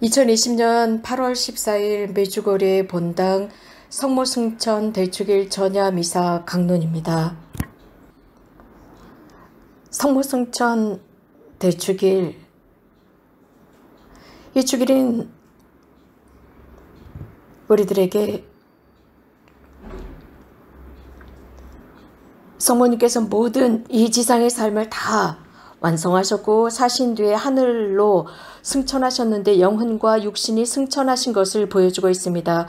2020년 8월 14일 메주거리 본당 성모승천 대축일 전야미사 강론입니다. 성모승천 대축일, 이 축일은 우리들에게 성모님께서 모든 이 지상의 삶을 다 완성하셨고 사신 뒤에 하늘로 승천하셨는데 영혼과 육신이 승천하신 것을 보여주고 있습니다.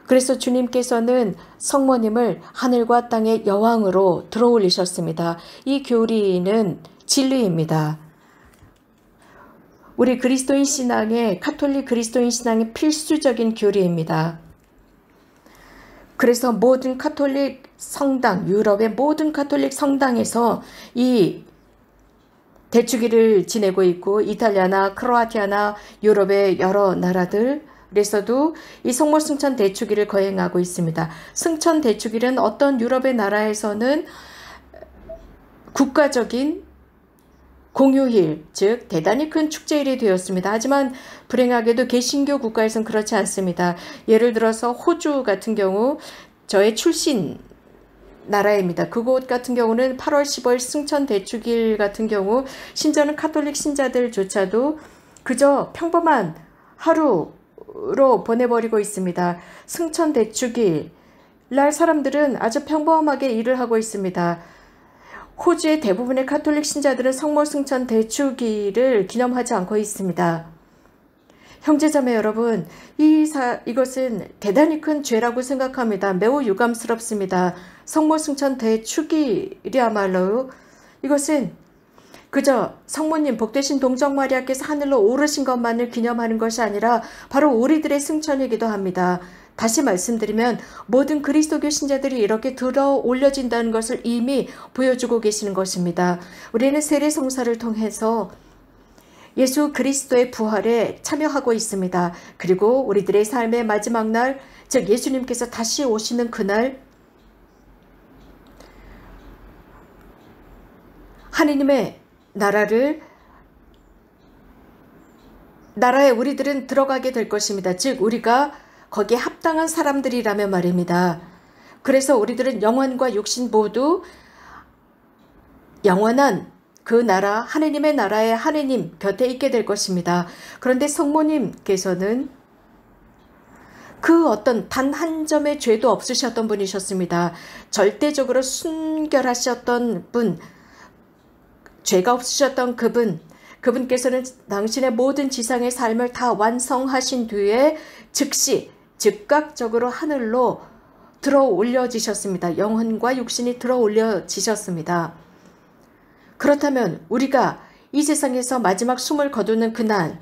그래서 주님께서는 성모님을 하늘과 땅의 여왕으로 들어올리셨습니다. 이 교리는 진리입니다. 우리 그리스도인 신앙의, 카톨릭 그리스도인 신앙의 필수적인 교리입니다. 그래서 모든 카톨릭 성당, 유럽의 모든 카톨릭 성당에서 이 대축일을 지내고 있고, 이탈리아나 크로아티아나 유럽의 여러 나라들에서도 이 성모승천 대축일을 거행하고 있습니다. 승천 대축일은 어떤 유럽의 나라에서는 국가적인 공휴일, 즉 대단히 큰 축제일이 되었습니다. 하지만 불행하게도 개신교 국가에서는 그렇지 않습니다. 예를 들어서 호주 같은 경우, 저의 출신 나라입니다. 그곳 같은 경우는 8월 15일 승천 대축일 같은 경우 심지어는 카톨릭 신자들조차도 그저 평범한 하루로 보내버리고 있습니다. 승천 대축일 날 사람들은 아주 평범하게 일을 하고 있습니다. 호주의 대부분의 카톨릭 신자들은 성모승천 대축일을 기념하지 않고 있습니다. 형제자매 여러분, 이것은 대단히 큰 죄라고 생각합니다. 매우 유감스럽습니다. 성모승천 대축일이야말로 이것은 그저 성모님 복되신 동정마리아께서 하늘로 오르신 것만을 기념하는 것이 아니라 바로 우리들의 승천이기도 합니다. 다시 말씀드리면 모든 그리스도교 신자들이 이렇게 들어 올려진다는 것을 이미 보여주고 계시는 것입니다. 우리는 세례성사를 통해서 예수 그리스도의 부활에 참여하고 있습니다. 그리고 우리들의 삶의 마지막 날, 즉 예수님께서 다시 오시는 그날, 하느님의 나라에 우리들은 들어가게 될 것입니다. 즉 우리가 거기에 합당한 사람들이라면 말입니다. 그래서 우리들은 영혼과 육신 모두 영원한 그 나라, 하느님의 나라에 하느님 곁에 있게 될 것입니다. 그런데 성모님께서는 그 어떤 단 한 점의 죄도 없으셨던 분이셨습니다. 절대적으로 순결하셨던 분, 죄가 없으셨던 그분께서는 당신의 모든 지상의 삶을 다 완성하신 뒤에 즉각적으로 하늘로 들어 올려지셨습니다. 영혼과 육신이 들어 올려지셨습니다. 그렇다면 우리가 이 세상에서 마지막 숨을 거두는 그날,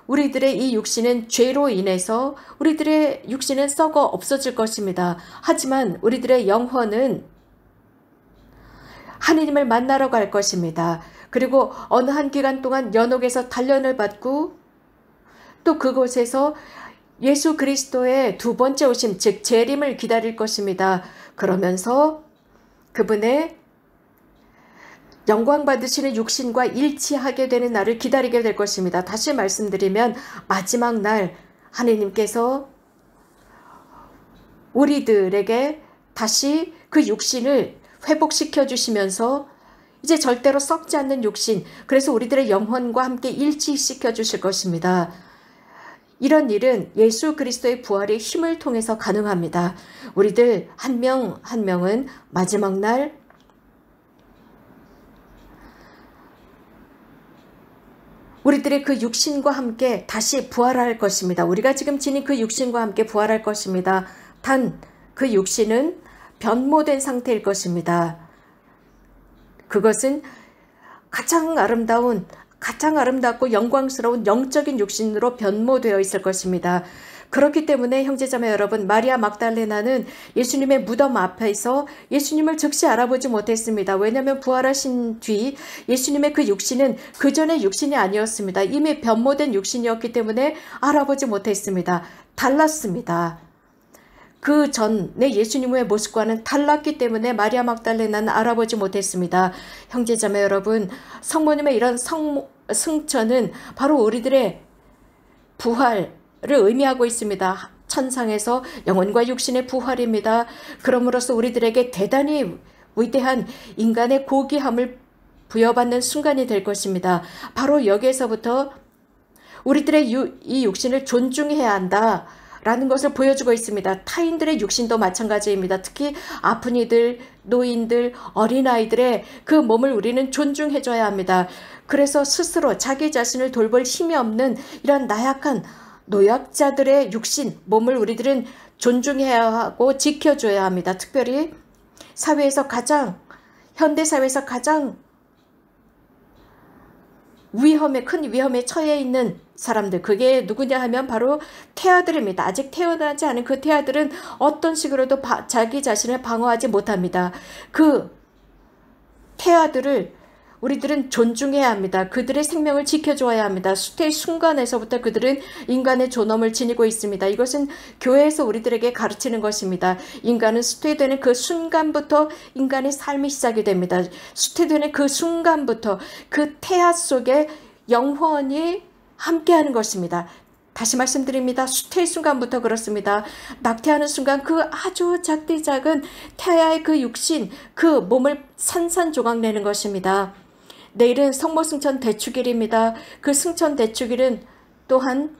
우리들의 이 육신은 죄로 인해서 우리들의 육신은 썩어 없어질 것입니다. 하지만 우리들의 영혼은 하느님을 만나러 갈 것입니다. 그리고 어느 한 기간 동안 연옥에서 단련을 받고 또 그곳에서 예수 그리스도의 두 번째 오심, 즉 재림을 기다릴 것입니다. 그러면서 그분의 영광 받으시는 육신과 일치하게 되는 날을 기다리게 될 것입니다. 다시 말씀드리면 마지막 날 하느님께서 우리들에게 다시 그 육신을 회복시켜 주시면서 이제 절대로 썩지 않는 육신, 그래서 우리들의 영혼과 함께 일치시켜 주실 것입니다. 이런 일은 예수 그리스도의 부활의 힘을 통해서 가능합니다. 우리들 한 명 한 명은 마지막 날 우리들의 그 육신과 함께 다시 부활할 것입니다. 우리가 지금 지닌 그 육신과 함께 부활할 것입니다. 단 그 육신은 변모된 상태일 것입니다. 그것은 가장 아름답고 영광스러운 영적인 육신으로 변모되어 있을 것입니다. 그렇기 때문에 형제자매 여러분, 마리아 막달레나는 예수님의 무덤 앞에서 예수님을 즉시 알아보지 못했습니다. 왜냐하면 부활하신 뒤 예수님의 그 육신은 그 전의 육신이 아니었습니다. 이미 변모된 육신이었기 때문에 알아보지 못했습니다. 달랐습니다. 그 전에 예수님의 모습과는 달랐기 때문에 마리아 막달레나는 알아보지 못했습니다. 형제자매 여러분, 성모님의 이런 승천은 바로 우리들의 부활을 의미하고 있습니다. 천상에서 영혼과 육신의 부활입니다. 그럼으로써 우리들에게 대단히 위대한 인간의 고귀함을 부여받는 순간이 될 것입니다. 바로 여기에서부터 우리들의 이 육신을 존중해야 한다 라는 것을 보여주고 있습니다. 타인들의 육신도 마찬가지입니다. 특히 아픈 이들, 노인들, 어린아이들의 그 몸을 우리는 존중해줘야 합니다. 그래서 스스로 자기 자신을 돌볼 힘이 없는 이런 나약한 노약자들의 육신, 몸을 우리들은 존중해야 하고 지켜줘야 합니다. 특별히 사회에서 현대사회에서 가장 큰 위험에 처해 있는 사람들, 그게 누구냐 하면 바로 태아들입니다. 아직 태어나지 않은 그 태아들은 어떤 식으로도 자기 자신을 방어하지 못합니다. 그 태아들을 우리들은 존중해야 합니다. 그들의 생명을 지켜줘야 합니다. 수태의 순간에서부터 그들은 인간의 존엄을 지니고 있습니다. 이것은 교회에서 우리들에게 가르치는 것입니다. 인간은 수태되는 그 순간부터 인간의 삶이 시작이 됩니다. 수태되는 그 순간부터 그 태아 속에 영혼이 함께하는 것입니다. 다시 말씀드립니다. 수태의 순간부터 그렇습니다. 낙태하는 순간 그 아주 작디 작은 태아의 그 육신, 그 몸을 산산조각 내는 것입니다. 내일은 성모승천 대축일입니다. 그 승천 대축일은 또한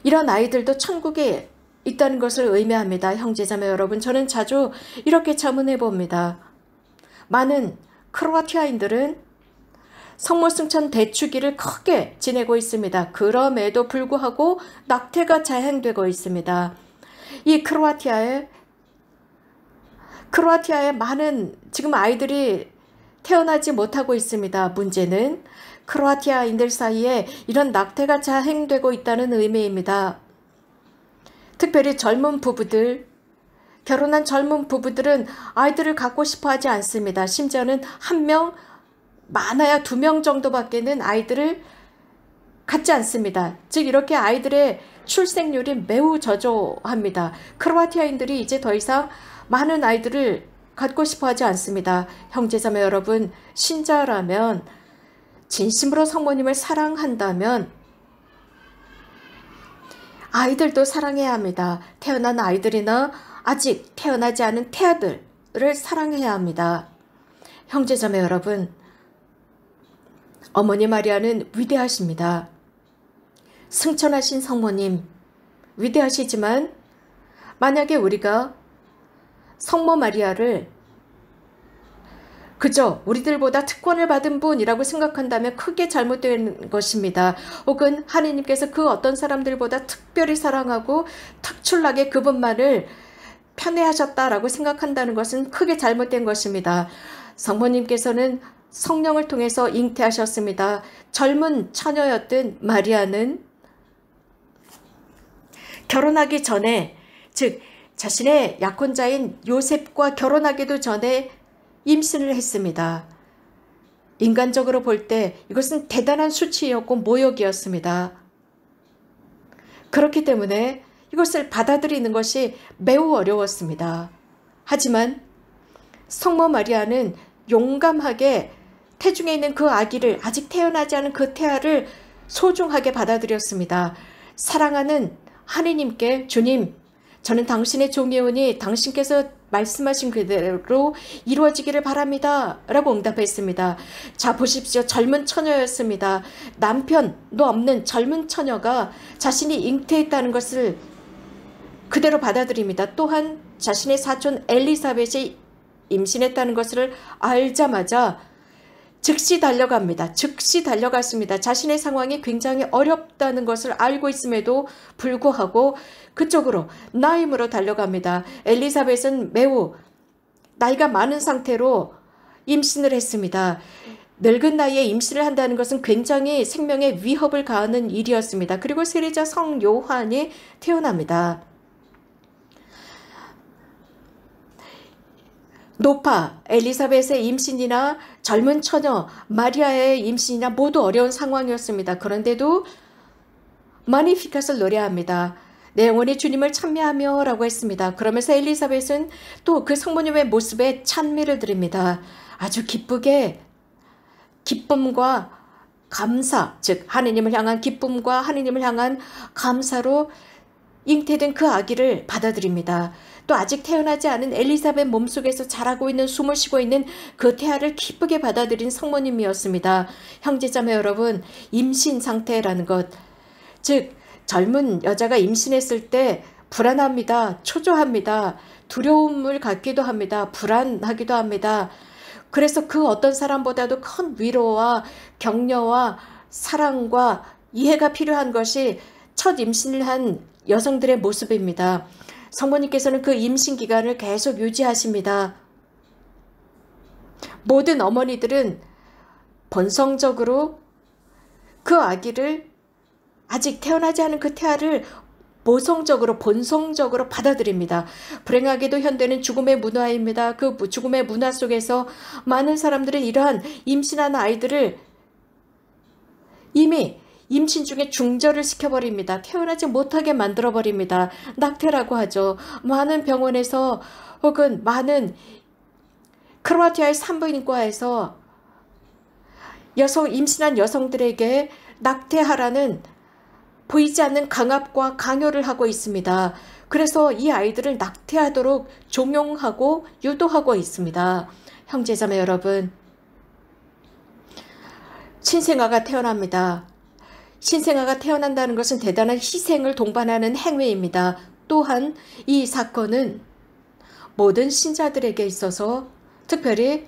이런 아이들도 천국에 있다는 것을 의미합니다. 형제자매 여러분, 저는 자주 이렇게 자문해 봅니다. 많은 크로아티아인들은 성모승천 대축일을 크게 지내고 있습니다. 그럼에도 불구하고 낙태가 자행되고 있습니다. 이 크로아티아에 많은 지금 아이들이 태어나지 못하고 있습니다. 문제는 크로아티아인들 사이에 이런 낙태가 자행되고 있다는 의미입니다. 특별히 젊은 부부들, 결혼한 젊은 부부들은 아이들을 갖고 싶어 하지 않습니다. 심지어는 1명, 많아야 2명 정도밖에는 아이들을 갖지 않습니다. 즉 이렇게 아이들의 출생률이 매우 저조합니다. 크로아티아인들이 이제 더 이상 많은 아이들을 갖고 싶어 하지 않습니다. 형제자매 여러분, 신자라면, 진심으로 성모님을 사랑한다면 아이들도 사랑해야 합니다. 태어난 아이들이나 아직 태어나지 않은 태아들을 사랑해야 합니다. 형제자매 여러분, 어머니 마리아는 위대하십니다. 승천하신 성모님 위대하시지만 만약에 우리가 성모 마리아를 그저 우리들보다 특권을 받은 분이라고 생각한다면 크게 잘못된 것입니다. 혹은 하느님께서 그 어떤 사람들보다 특별히 사랑하고 특출나게 그분만을 편애하셨다라고 생각한다는 것은 크게 잘못된 것입니다. 성모님께서는 성령을 통해서 잉태하셨습니다. 젊은 처녀였던 마리아는 결혼하기 전에, 즉 자신의 약혼자인 요셉과 결혼하기도 전에 임신을 했습니다. 인간적으로 볼 때 이것은 대단한 수치였고 모욕이었습니다. 그렇기 때문에 이것을 받아들이는 것이 매우 어려웠습니다. 하지만 성모 마리아는 용감하게 태중에 있는 그 아기를, 아직 태어나지 않은 그 태아를 소중하게 받아들였습니다. 사랑하는 하느님께, 주님, 저는 당신의 종이오니 당신께서 말씀하신 그대로 이루어지기를 바랍니다 라고 응답했습니다. 자, 보십시오. 젊은 처녀였습니다. 남편도 없는 젊은 처녀가 자신이 잉태했다는 것을 그대로 받아들입니다. 또한 자신의 사촌 엘리사벳이 임신했다는 것을 알자마자 즉시 달려갑니다. 즉시 달려갔습니다. 자신의 상황이 굉장히 어렵다는 것을 알고 있음에도 불구하고 그쪽으로 나임으로 달려갑니다. 엘리사벳은 매우 나이가 많은 상태로 임신을 했습니다. 늙은 나이에 임신을 한다는 것은 굉장히 생명에 위협을 가하는 일이었습니다. 그리고 세례자 성 요한이 태어납니다. 노파, 엘리사벳의 임신이나 젊은 처녀 마리아의 임신이나 모두 어려운 상황이었습니다. 그런데도 마니피캇을 노래합니다. 내 영혼이 주님을 찬미하며 라고 했습니다. 그러면서 엘리사벳은 또 그 성모님의 모습에 찬미를 드립니다. 아주 기쁘게 기쁨과 감사, 즉 하느님을 향한 기쁨과 하느님을 향한 감사로 잉태된 그 아기를 받아들입니다. 또 아직 태어나지 않은 엘리사벳 몸속에서 자라고 있는, 숨을 쉬고 있는 그 태아를 기쁘게 받아들인 성모님이었습니다. 형제자매 여러분, 임신 상태라는 것, 즉 젊은 여자가 임신했을 때 불안합니다. 초조합니다. 두려움을 갖기도 합니다. 불안하기도 합니다. 그래서 그 어떤 사람보다도 큰 위로와 격려와 사랑과 이해가 필요한 것이 첫 임신을 한 여성들의 모습입니다. 성모님께서는 그 임신 기간을 계속 유지하십니다. 모든 어머니들은 본성적으로 그 아기를, 아직 태어나지 않은 그 태아를 본성적으로 받아들입니다. 불행하게도 현대는 죽음의 문화입니다. 그 죽음의 문화 속에서 많은 사람들은 이러한 임신한 아이들을 이미 임신 중에 중절을 시켜버립니다. 태어나지 못하게 만들어버립니다. 낙태라고 하죠. 많은 병원에서 혹은 많은 크로아티아의 산부인과에서 임신한 여성들에게 낙태하라는 보이지 않는 강압과 강요를 하고 있습니다. 그래서 이 아이들을 낙태하도록 종용하고 유도하고 있습니다. 형제자매 여러분, 신생아가 태어납니다. 신생아가 태어난다는 것은 대단한 희생을 동반하는 행위입니다. 또한 이 사건은 모든 신자들에게 있어서, 특별히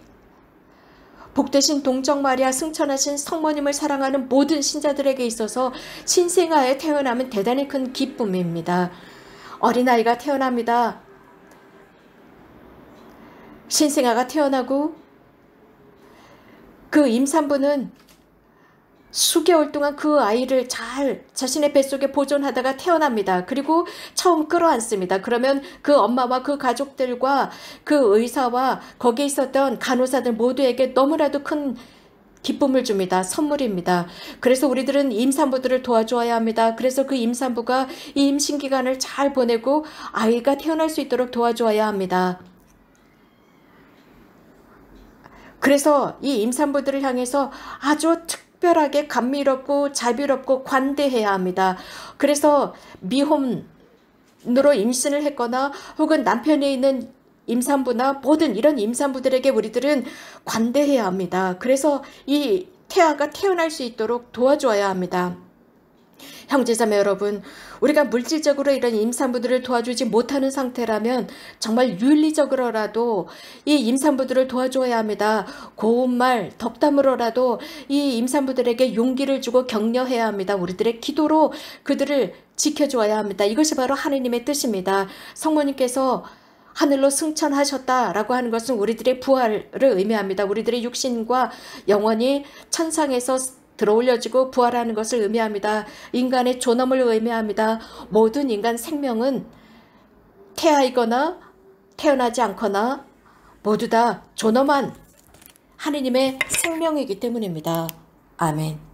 복되신 동정 마리아 승천하신 성모님을 사랑하는 모든 신자들에게 있어서 신생아에 태어나면 대단히 큰 기쁨입니다. 어린아이가 태어납니다. 신생아가 태어나고 그 임산부는 수개월 동안 그 아이를 잘 자신의 뱃속에 보존하다가 태어납니다. 그리고 처음 끌어안습니다. 그러면 그 엄마와 그 가족들과 그 의사와 거기에 있었던 간호사들 모두에게 너무나도 큰 기쁨을 줍니다. 선물입니다. 그래서 우리들은 임산부들을 도와줘야 합니다. 그래서 그 임산부가 이 임신 기간을 잘 보내고 아이가 태어날 수 있도록 도와줘야 합니다. 그래서 이 임산부들을 향해서 아주 특별하게 감미롭고 자비롭고 관대해야 합니다. 그래서 미혼으로 임신을 했거나 혹은 남편이 있는 임산부나 모든 이런 임산부들에게 우리들은 관대해야 합니다. 그래서 이 태아가 태어날 수 있도록 도와줘야 합니다. 형제자매 여러분, 우리가 물질적으로 이런 임산부들을 도와주지 못하는 상태라면 정말 윤리적으로라도 이 임산부들을 도와줘야 합니다. 고운 말, 덕담으로라도 이 임산부들에게 용기를 주고 격려해야 합니다. 우리들의 기도로 그들을 지켜줘야 합니다. 이것이 바로 하느님의 뜻입니다. 성모님께서 하늘로 승천하셨다라고 하는 것은 우리들의 부활을 의미합니다. 우리들의 육신과 영혼이 천상에서 들어올려지고 부활하는 것을 의미합니다. 인간의 존엄을 의미합니다. 모든 인간 생명은 태아이거나 태어나지 않거나 모두 다 존엄한 하느님의 생명이기 때문입니다. 아멘.